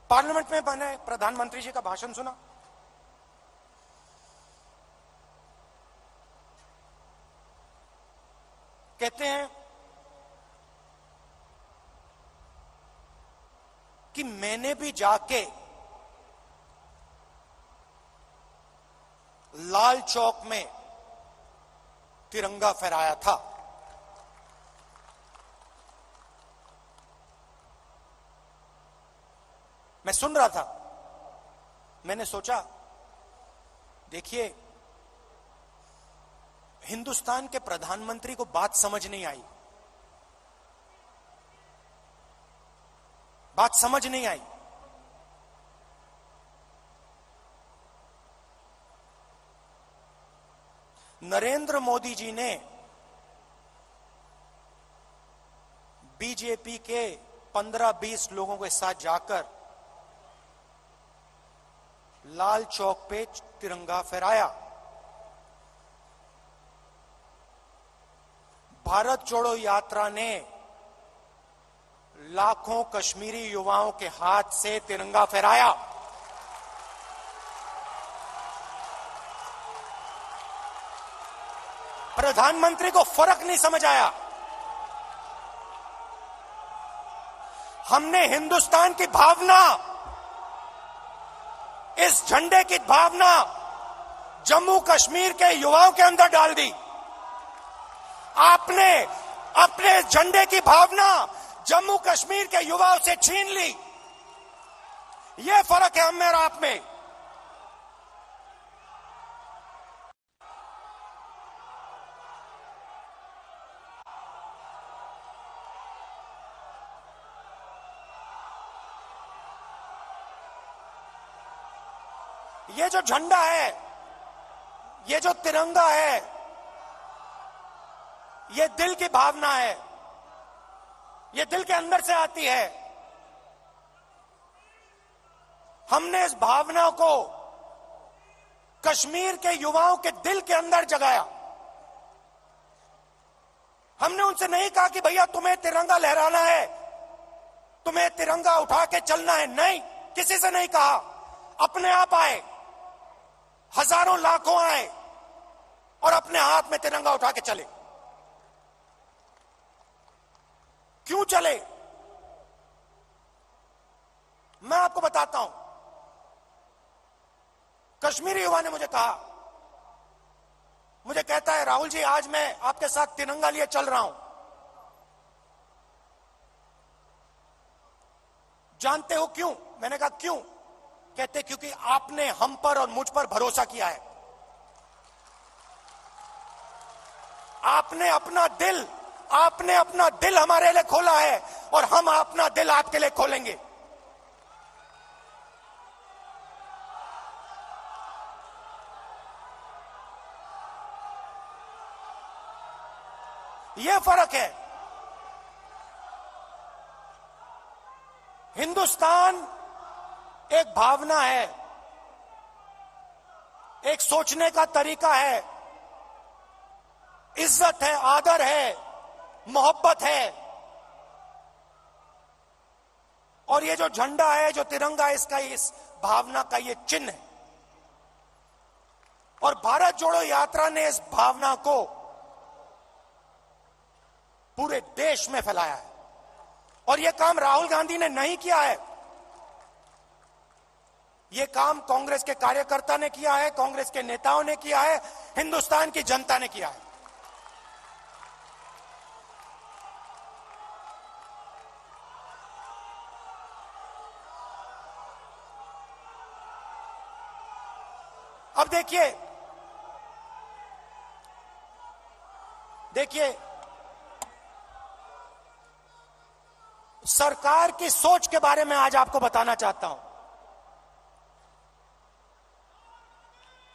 Parliament में मैंने प्रधानमंत्री जी का भाषण सुना। कहते हैं कि मैंने भी जाके लाल चौक में तिरंगा फहराया था। मैं सुन रहा था, मैंने सोचा देखिए, हिंदुस्तान के प्रधानमंत्री को बात समझ नहीं आई, बात समझ नहीं आई। नरेंद्र मोदी जी ने बीजेपी के 15-20 लोगों के साथ जाकर लाल चौक पे तिरंगा फहराया। भारत जोड़ो यात्रा ने लाखों कश्मीरी युवाओं के हाथ से तिरंगा फहराया। प्रधानमंत्री को फर्क नहीं समझ आया। हमने हिंदुस्तान की भावना, इस झंडे की भावना जम्मू कश्मीर के युवाओं के अंदर डाल दी। आपने अपने झंडे की भावना जम्मू कश्मीर के युवाओं से छीन ली। यह फर्क है हम में और आप में। ये जो झंडा है, ये जो तिरंगा है, ये दिल की भावना है, ये दिल के अंदर से आती है। हमने इस भावना को कश्मीर के युवाओं के दिल के अंदर जगाया। हमने उनसे नहीं कहा कि भैया तुम्हें तिरंगा लहराना है, तुम्हें तिरंगा उठा के चलना है। नहीं, किसी से नहीं कहा। अपने आप आए, हजारों लाखों आए और अपने हाथ में तिरंगा उठा के चले। क्यों चले? मैं आपको बताता हूं। कश्मीरी युवा ने मुझे कहा, मुझे कहता है राहुल जी आज मैं आपके साथ तिरंगा लिए चल रहा हूं। जानते हो क्यों? मैंने कहा क्यों? कहते क्योंकि आपने हम पर और मुझ पर भरोसा किया है। आपने अपना दिल हमारे लिए खोला है और हम अपना दिल आपके लिए खोलेंगे। यह फर्क है। हिंदुस्तान एक भावना है, एक सोचने का तरीका है, इज्जत है, आदर है, मोहब्बत है। और ये जो झंडा है, जो तिरंगा है, इसका इस भावना का ये चिन्ह है। और भारत जोड़ो यात्रा ने इस भावना को पूरे देश में फैलाया है। और यह काम राहुल गांधी ने नहीं किया है, यह काम कांग्रेस के कार्यकर्ता ने किया है, कांग्रेस के नेताओं ने किया है, हिंदुस्तान की जनता ने किया है। अब देखिए सरकार की सोच के बारे में आज आपको बताना चाहता हूं।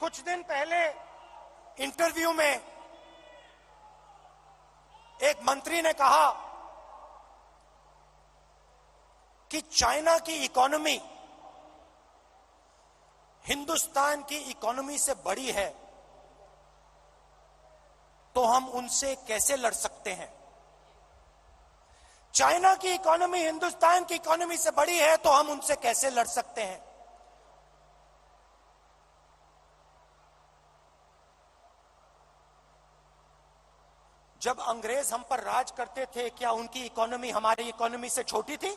कुछ दिन पहले इंटरव्यू में एक मंत्री ने कहा कि चाइना की इकोनॉमी हिंदुस्तान की इकोनॉमी से बड़ी है, तो हम उनसे कैसे लड़ सकते हैं। चाइना की इकोनॉमी हिंदुस्तान की इकोनॉमी से बड़ी है तो हम उनसे कैसे लड़ सकते हैं? जब अंग्रेज हम पर राज करते थे, क्या उनकी इकोनॉमी हमारी इकोनॉमी से छोटी थी?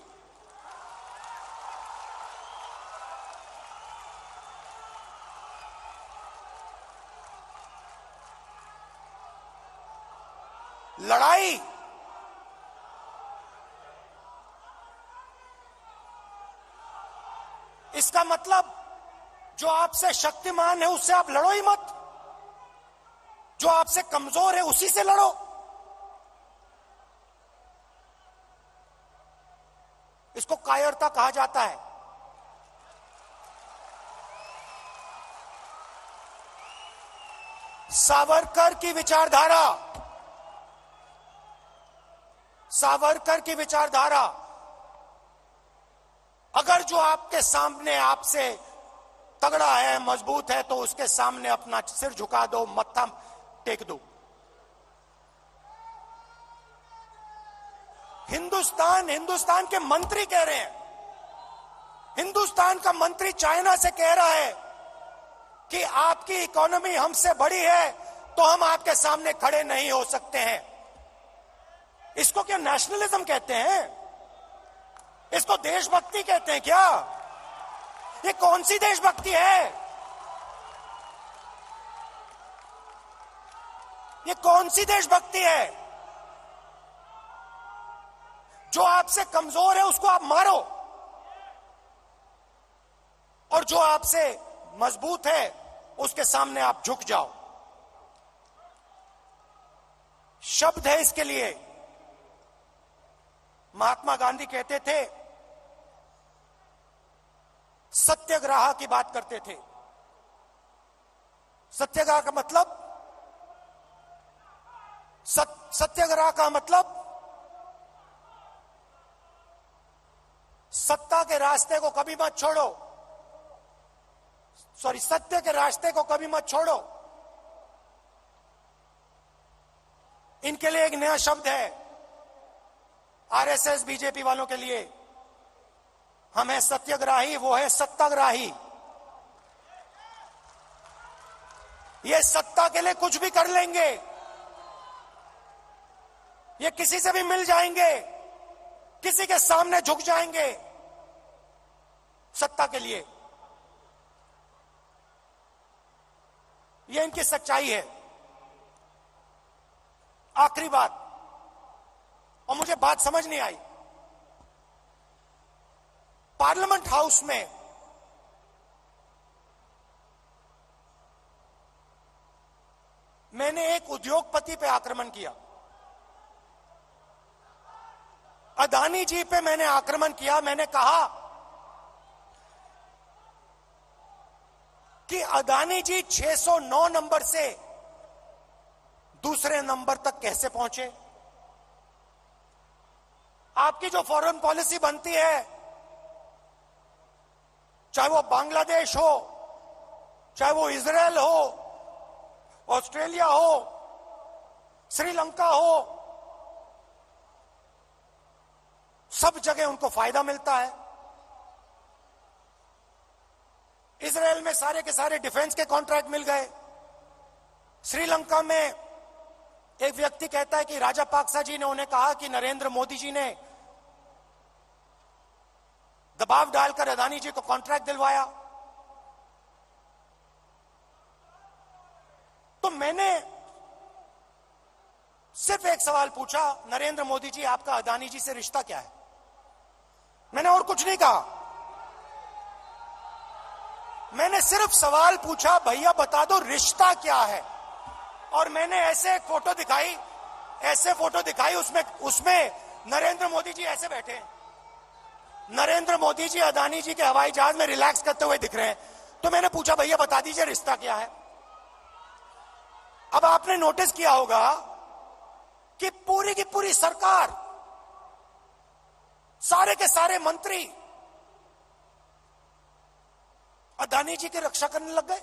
लड़ाई इसका मतलब जो आपसे शक्तिमान है उससे आप लड़ो ही मत, जो आपसे कमजोर है उसी से लड़ो। इसको कायरता कहा जाता है। सावरकर की विचारधारा, सावरकर की विचारधारा, अगर जो आपके सामने आपसे तगड़ा है, मजबूत है, तो उसके सामने अपना सिर झुका दो, मत्था टेक दो। हिंदुस्तान के मंत्री कह रहे हैं, हिंदुस्तान का मंत्री चाइना से कह रहा है कि आपकी इकोनॉमी हमसे बड़ी है तो हम आपके सामने खड़े नहीं हो सकते हैं। इसको क्या नेशनलिज्म कहते हैं? इसको देशभक्ति कहते हैं क्या? ये कौन सी देशभक्ति है? ये कौन सी देशभक्ति है? जो आपसे कमजोर है उसको आप मारो, और जो आपसे मजबूत है उसके सामने आप झुक जाओ। शब्द है इसके लिए। महात्मा गांधी कहते थे, सत्याग्रह की बात करते थे। सत्याग्रह का मतलब, सत्याग्रह का मतलब सत्ता के रास्ते को कभी मत छोड़ो, सत्य के रास्ते को कभी मत छोड़ो। इनके लिए एक नया शब्द है, आरएसएस बीजेपी वालों के लिए। हम है सत्याग्रही, वो है सत्ताग्राही। ये सत्ता के लिए कुछ भी कर लेंगे, ये किसी से भी मिल जाएंगे, किसी के सामने झुक जाएंगे सत्ता के लिए। ये इनकी सच्चाई है। आखिरी बात, और मुझे बात समझ नहीं आई, पार्लियामेंट हाउस में मैंने एक उद्योगपति पे आक्रमण किया, अदानी जी पे मैंने आक्रमण किया। मैंने कहा कि अदानी जी 609 नंबर से दूसरे नंबर तक कैसे पहुंचे? आपकी जो फॉरेन पॉलिसी बनती है, चाहे वो बांग्लादेश हो, चाहे वो इजराइल हो, ऑस्ट्रेलिया हो, श्रीलंका हो, सब जगह उनको फायदा मिलता है। इजराइल में सारे के सारे डिफेंस के कॉन्ट्रैक्ट मिल गए। श्रीलंका में एक व्यक्ति कहता है कि राजापाक्सा जी ने उन्हें कहा कि नरेंद्र मोदी जी ने दबाव डालकर अदानी जी को कॉन्ट्रैक्ट दिलवाया। तो मैंने सिर्फ एक सवाल पूछा, नरेंद्र मोदी जी, आपका अदानी जी से रिश्ता क्या है? मैंने और कुछ नहीं कहा। मैंने सिर्फ सवाल पूछा, भैया बता दो रिश्ता क्या है। और मैंने ऐसे एक फोटो दिखाई, उसमें नरेंद्र मोदी जी ऐसे बैठे हैं। नरेंद्र मोदी जी अदानी जी के हवाई जहाज में रिलैक्स करते हुए दिख रहे हैं। तो मैंने पूछा, भैया बता दीजिए रिश्ता क्या है। अब आपने नोटिस किया होगा कि पूरी की पूरी सरकार, सारे के सारे मंत्री अदानी जी की रक्षा करने लग गए।